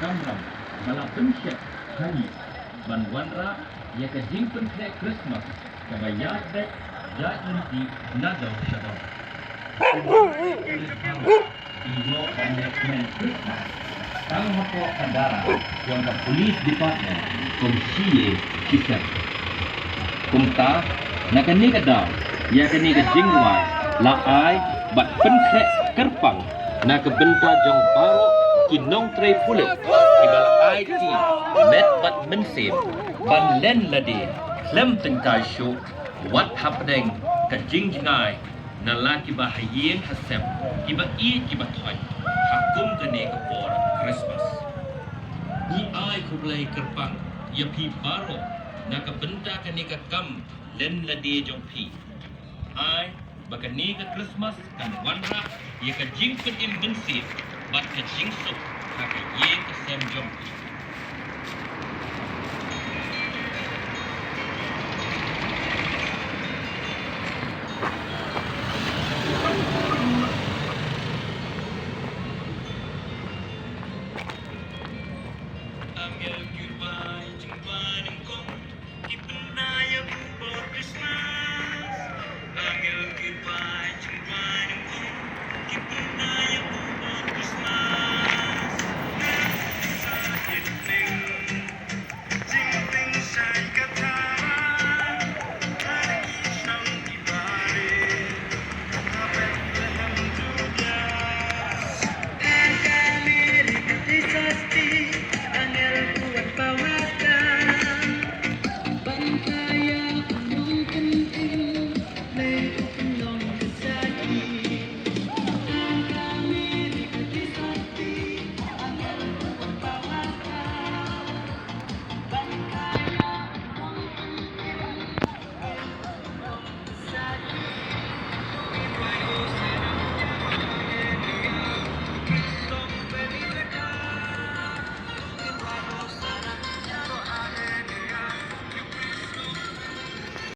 kamram bala pensyek hari ban wanra ya ke jingpen krek Christmas kabayat dek jain di nadaw syabab Iwo dan Netman Christmas Tang Hapo Kandara yang ke Police Department Shongshit Kisep Kumta nakani ka daw ya kani ka jingwai la ai bat penkrek kerpang na ke benta jong baro kinong tray pulit ibal ai ti met bat mensim ban len ladi klem tengkai syu wat hapdeng ka jingiaid na laki bahayeng hasem kiba kiba thoy hakum kani ka por Christmas ni ai kublai kerpang ya pi baro na ka benta kani ka kam len ladi jong pi ai bakani ka Christmas kan wanra ya ka jingpen imbensif bat ka jingsuk ka ye ka sem jong pi Christmas.